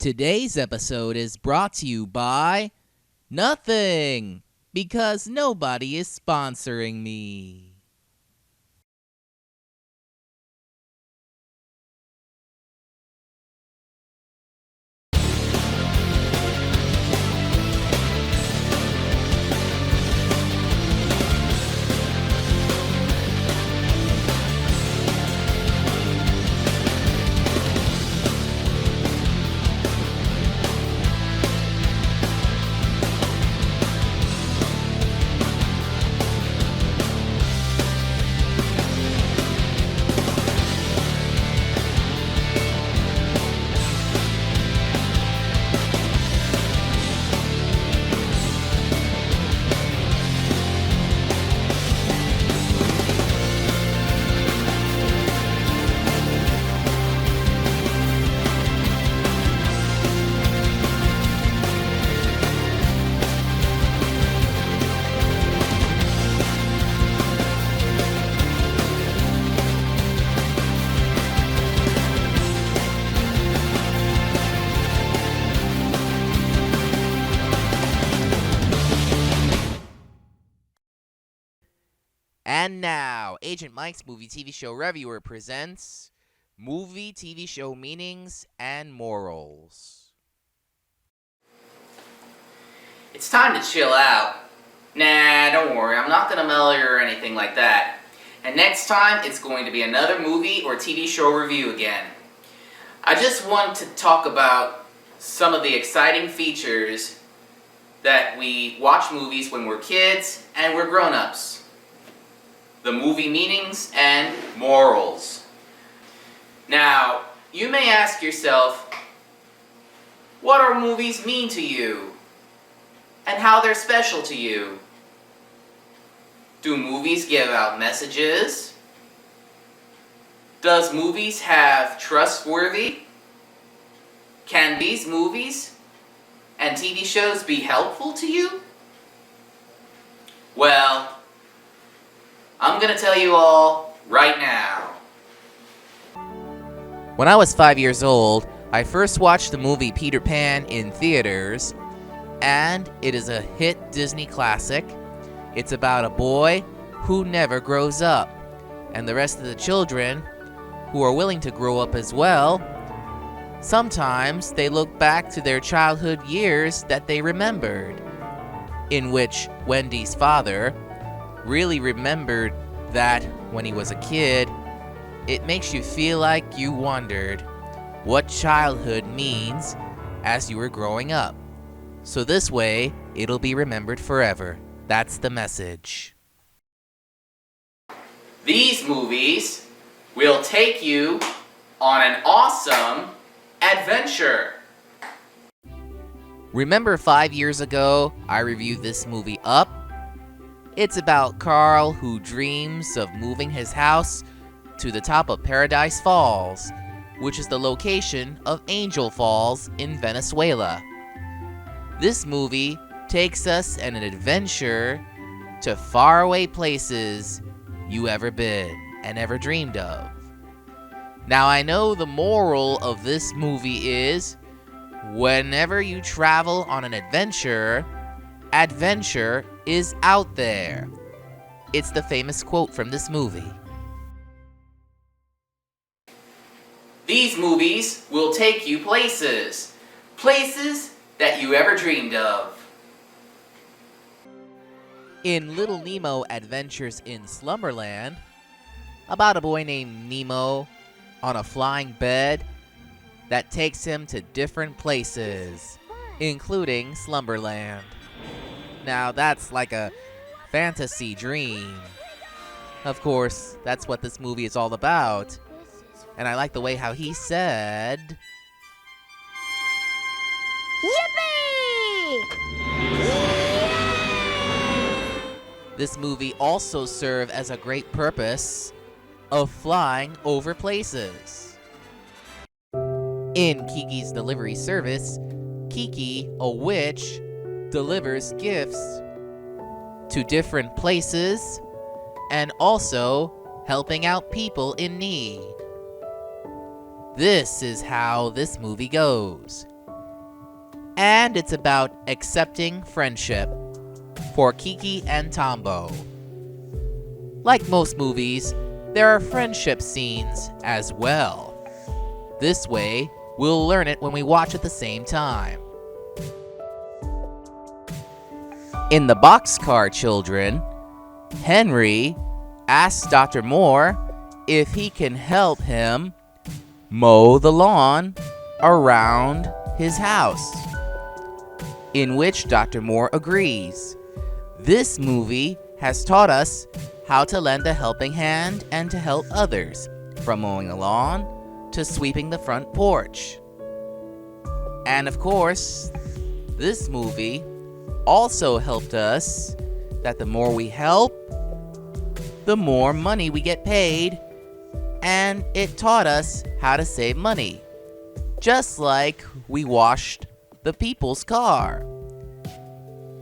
Today's episode is brought to you by nothing, because nobody is sponsoring me. And now, Agent Mike's Movie TV Show Revewer presents Movie TV Show Meanings and Morals. It's time to chill out. Nah, don't worry, I'm not gonna mellow you or anything like that. And next time, it's going to be another movie or TV show review again. I just want to talk about some of the exciting features that we watch movies when we're kids and we're grown-ups. The movie meanings and morals. Now, you may ask yourself, what are movies mean to you? And how they're special to you? Do movies give out messages? Does movies have trustworthy? Can these movies and TV shows be helpful to you? Well, I'm gonna tell you all right now. When I was 5 years old, I first watched the movie Peter Pan in theaters, and it is a hit Disney classic. It's about a boy who never grows up, and the rest of the children who are willing to grow up as well. Sometimes they look back to their childhood years that they remembered, in which Wendy's father really remembered that when he was a kid. It makes you feel like you wondered what childhood means as you were growing up. So this way, it'll be remembered forever. That's the message. These movies will take you on an awesome adventure. Remember 5 years ago, I reviewed this movie Up? It's about Carl who dreams of moving his house to the top of Paradise Falls, which is the location of Angel Falls in Venezuela. This movie takes us on an adventure to faraway places you ever been and ever dreamed of. Now I know the moral of this movie is, whenever you travel on an adventure, adventure is out there. It's the famous quote from this movie. These movies will take you places. Places that you ever dreamed of. In Little Nemo Adventures in Slumberland, about a boy named Nemo on a flying bed that takes him to different places, including Slumberland. Now that's like a fantasy dream. Of course, that's what this movie is all about. And I like the way how he said, Yippee! This movie also served as a great purpose of flying over places. In Kikis delivery service, Kiki, a witch, delivers gifts to different places and also helping out people in need. This is how this movie goes. And it's about accepting friendship for Kiki and Tombo. Like most movies, there are friendship scenes as well. This way, we'll learn it when we watch at the same time. In the Boxcar Children, Henry asks Dr. Moore if he can help him mow the lawn around his house, in which Dr. Moore agrees. This movie has taught us how to lend a helping hand and to help others, from mowing the lawn to sweeping the front porch. And of course, this movie also helped us that the more we help, the more money we get paid, and it taught us how to save money, just like we washed the people's car.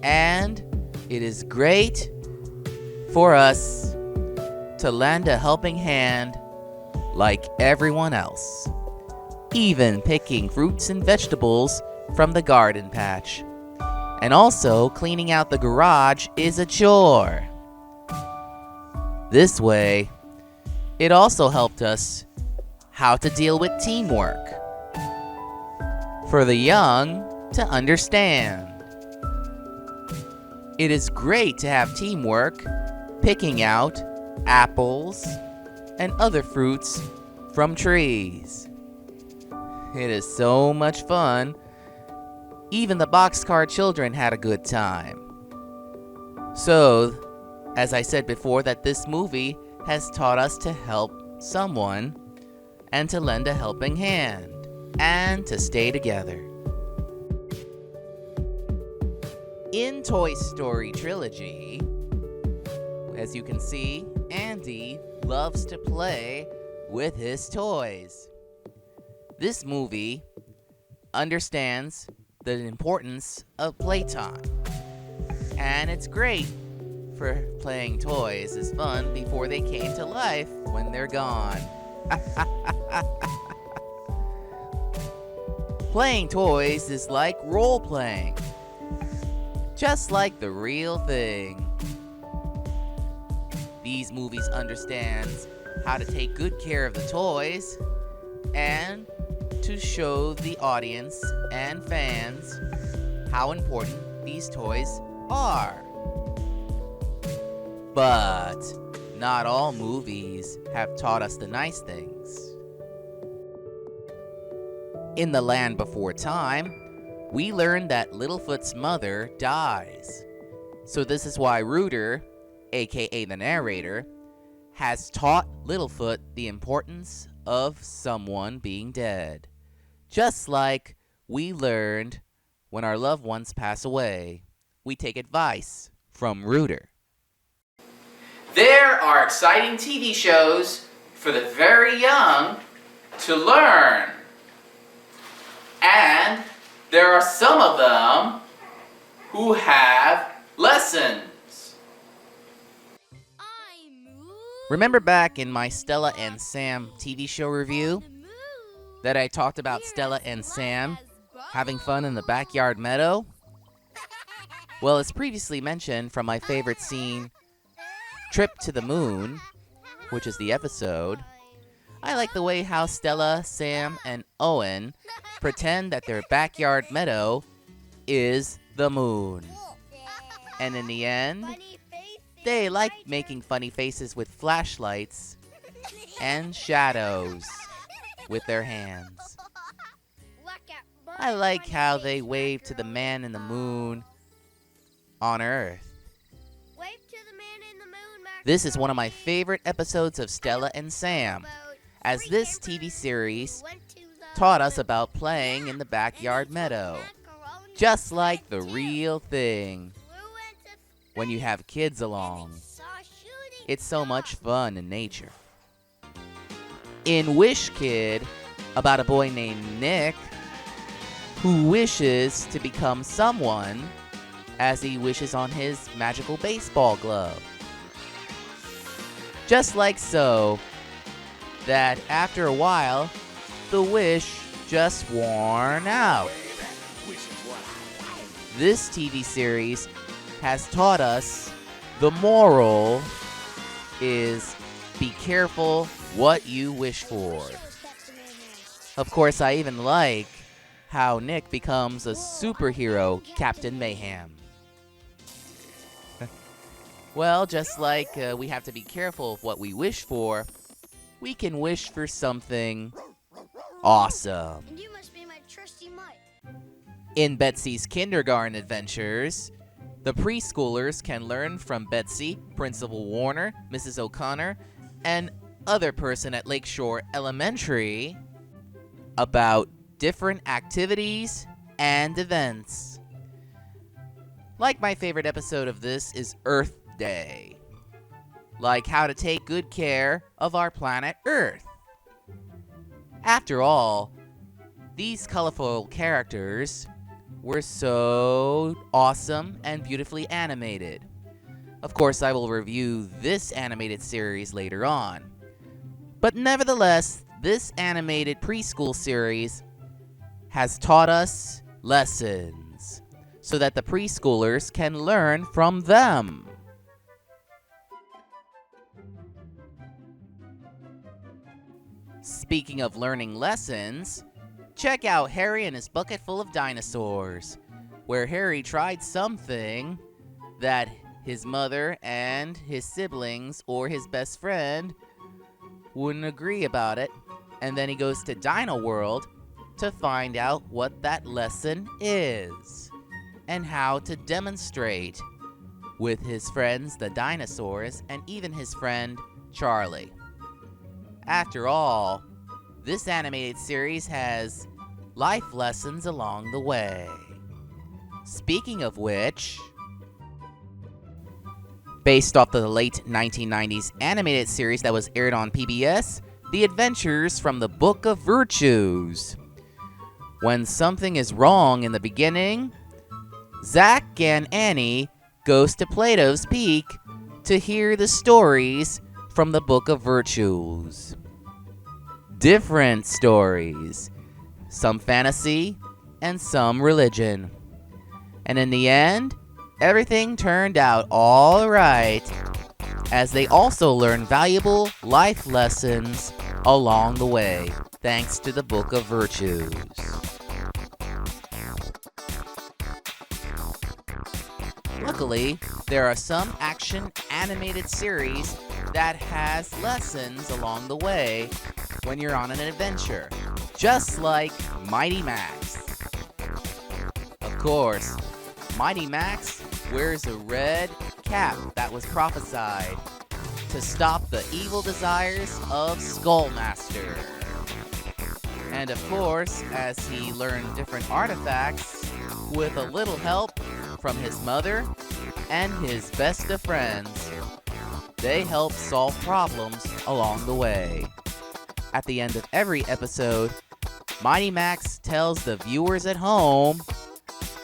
And it is great for us to lend a helping hand like everyone else, even picking fruits and vegetables from the garden patch. And also, cleaning out the garage is a chore. This way, it also helped us how to deal with teamwork for the young to understand. It is great to have teamwork picking out apples and other fruits from trees. It is so much fun. Even the Boxcar Children had a good time. So, as I said before, that this movie has taught us to help someone and to lend a helping hand and to stay together. In Toy Story Trilogy, as you can see, Andy loves to play with his toys. This movie understands the importance of playtime, and it's great for playing toys is fun before they came to life when they're gone. Playing toys is like role-playing, just like the real thing. These movies understands how to take good care of the toys and to show the audience and fans how important these toys are. But not all movies have taught us the nice things. In The Land Before Time, we learned that Littlefoot's mother dies. So this is why Rooter, aka the narrator, has taught Littlefoot the importance of someone being dead. Just like we learned when our loved ones pass away, we take advice from Rooter. There are exciting TV shows for the very young to learn. And there are some of them who have lessons. Remember back in my Stella and Sam TV show review that I talked about Stella and Sam having fun in the backyard meadow? Well, as previously mentioned from my favorite scene, Trip to the Moon, which is the episode, I like the way how Stella, Sam, and Owen pretend that their backyard meadow is the moon. And in the end, they like making funny faces with flashlights and shadows with their hands. I like how they wave to the man in the moon on Earth. This is one of my favorite episodes of Stella and Sam, as this TV series taught us about playing in the backyard meadow, just like the real thing. When you have kids along, it's so much fun in nature. In Wish Kid, about a boy named Nick who wishes to become someone as he wishes on his magical baseball glove. Just like so, that after a while, the wish just worn out. this TV series has taught us the moral is be careful what you wish for. Of course, I even like how Nick becomes a superhero, Captain Mayhem. Well, just like we have to be careful of what we wish for, we can wish for something awesome. And you must be my trusty mutt. In Betsy's kindergarten adventures, the preschoolers can learn from Betsy, Principal Warner, Mrs. O'Connor, and other person at Lakeshore Elementary about different activities and events. Like my favorite episode of this is Earth Day. Like how to take good care of our planet Earth. After all, these colorful characters were so awesome and beautifully animated. Of course, I will review this animated series later on. But nevertheless, this animated preschool series has taught us lessons so that the preschoolers can learn from them. Speaking of learning lessons, check out Harry and his bucket full of dinosaurs, where Harry tried something that his mother and his siblings or his best friend wouldn't agree about it, and then he goes to Dino World to find out what that lesson is and how to demonstrate with his friends, the dinosaurs, and even his friend Charlie. After all, this animated series has life lessons along the way. Speaking of which, based off the late 1990s animated series that was aired on PBS, The Adventures from the Book of Virtues. When something is wrong in the beginning, Zach and Annie goes to Plato's Peak to hear the stories from the Book of Virtues. Different stories, some fantasy and some religion. And in the end, everything turned out all right, as they also learned valuable life lessons along the way, thanks to the Book of Virtues. Luckily, there are some action animated series that has lessons along the way when you're on an adventure, just like Mighty Max. Of course, Mighty Max wears a red cap that was prophesied to stop the evil desires of Skullmaster. And of course, as he learned different artifacts with a little help from his mother and his best of friends, they help solve problems along the way. At the end of every episode, Mighty Max tells the viewers at home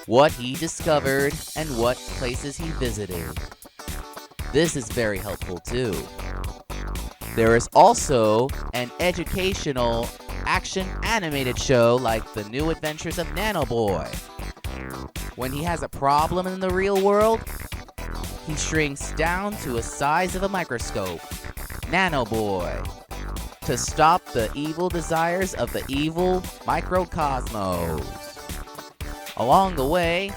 what he discovered and what places he visited. This is very helpful too. There is also an educational action animated show like The New Adventures of Nano Boy. When he has a problem in the real world, he shrinks down to a size of a microscope, Nano Boy, to stop the evil desires of the evil microcosmos. Along the way,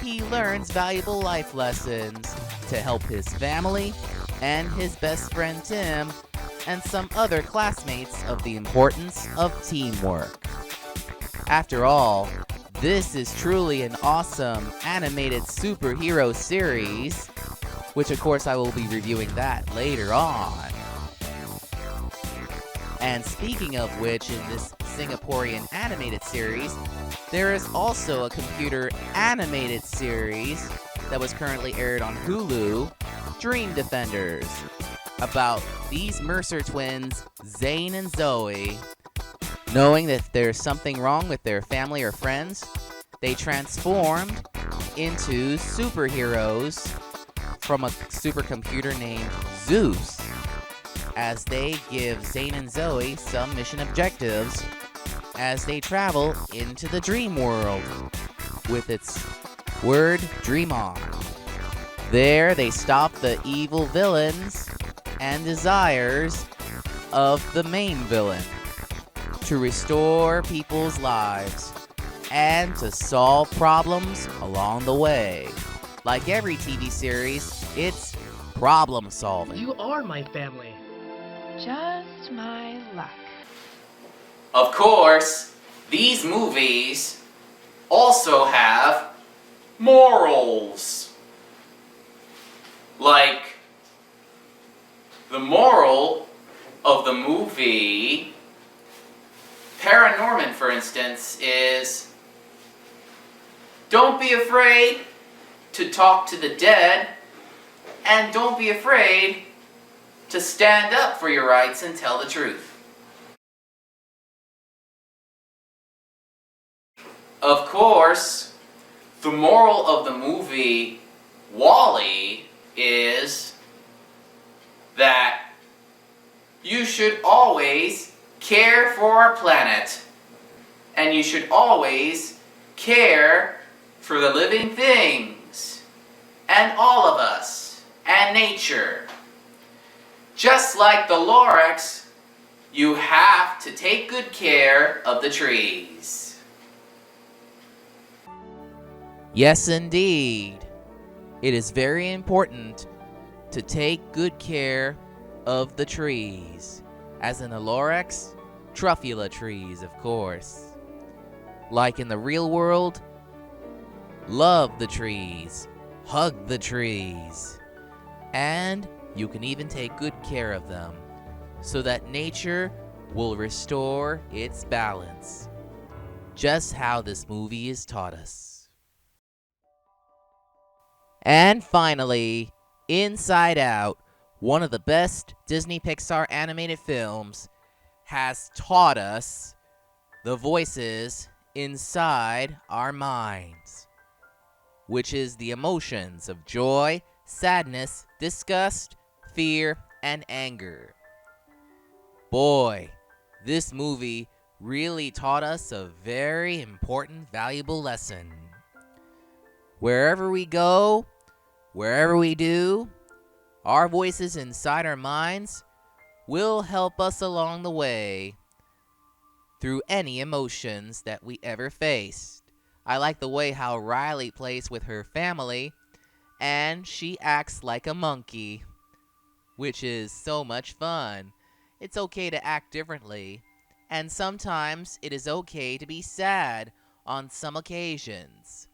he learns valuable life lessons to help his family and his best friend Tim and some other classmates of the importance of teamwork. After all, this is truly an awesome animated superhero series, which of course I will be reviewing that later on. And speaking of which, in this Singaporean animated series, there is also a computer animated series that was currently aired on Hulu, Dream Defenders, about these Mercer twins, Zane and Zoe. Knowing that there's something wrong with their family or friends, they transformed into superheroes from a supercomputer named Zeus, as they give Zane and Zoe some mission objectives as they travel into the dream world with its word dream on. There they stop the evil villains and desires of the main villain to restore people's lives and to solve problems along the way. Like every TV series, it's problem solving. You are my family. Just my luck. Of course, these movies also have morals. Like, the moral of the movie ParaNorman, for instance, is don't be afraid to talk to the dead, and don't be afraid to stand up for your rights and tell the truth. Of course, the moral of the movie WALL-E is that you should always care for our planet, and you should always care for the living things, and all of us, and nature. Just like the Lorax, you have to take good care of the trees. Yes, indeed. It is very important to take good care of the trees. As in the Lorax, truffula trees, of course. Like in the real world, love the trees, hug the trees, and you can even take good care of them so that nature will restore its balance. Just how this movie has taught us. And finally, Inside Out, one of the best Disney Pixar animated films, has taught us the voices inside our minds, which is the emotions of joy, sadness, disgust, fear, and anger. Boy, this movie really taught us a very important, valuable lesson. Wherever we go, wherever we do, our voices inside our minds will help us along the way through any emotions that we ever faced. I like the way how Riley plays with her family, and she acts like a monkey, which is so much fun. It's okay to act differently, and sometimes it is okay to be sad on some occasions.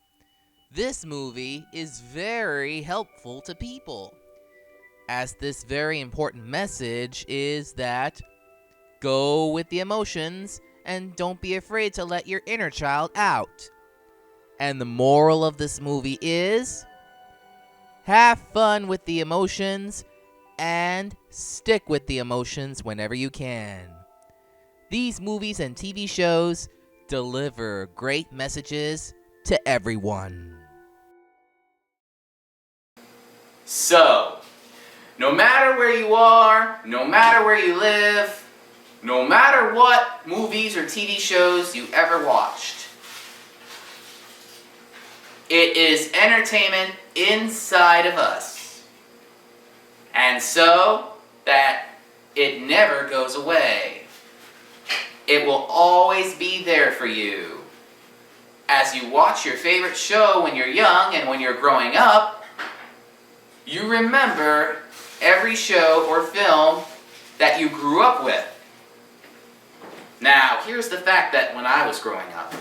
This movie is very helpful to people, as this very important message is that go with the emotions and don't be afraid to let your inner child out. And the moral of this movie is have fun with the emotions and stick with the emotions whenever you can. These movies and TV shows deliver great messages to everyone. So, no matter where you are, no matter where you live, no matter what movies or TV shows you ever watched, it is entertainment inside of us. And so that it never goes away. It will always be there for you. As you watch your favorite show when you're young and when you're growing up, you remember every show or film that you grew up with. Now, here's the fact that when I was growing up,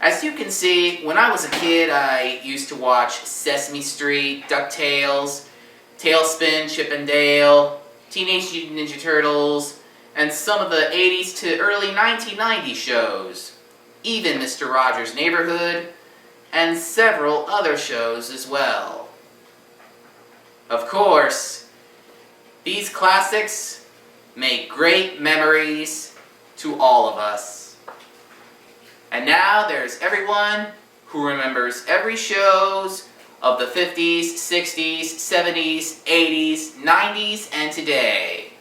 as you can see, when I was a kid, I used to watch Sesame Street, DuckTales, Tailspin, Chip and Dale, Teenage Mutant Ninja Turtles, and some of the 80s to early 1990s shows, even Mr. Rogers' Neighborhood, and several other shows as well. Of course, these classics make great memories to all of us. And now there's everyone who remembers every shows of the 50s, 60s, 70s, 80s, 90s, and today.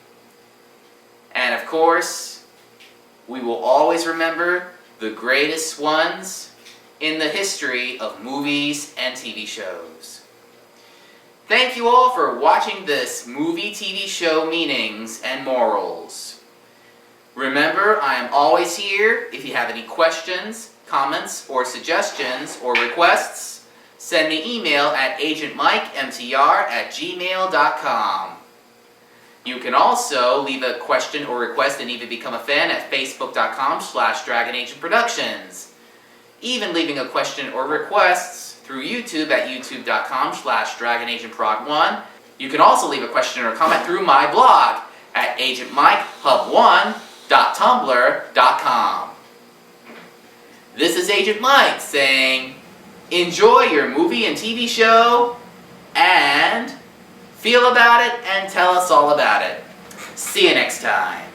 And of course, we will always remember the greatest ones in the history of movies and TV shows. Thank you all for watching this movie TV show meanings and morals. Remember, I am always here if you have any questions, comments, or suggestions or requests. Send me email at agentmikemtr@gmail.com. You can also leave a question or request and even become a fan at facebook.com/DragonAgentProductions. Even leaving a question or requests through YouTube at youtube.com/DragonAgentProd1. You can also leave a question or comment through my blog at agentmikehub1.tumblr.com. This is Agent Mike saying, enjoy your movie and TV show, and feel about it and tell us all about it. See you next time.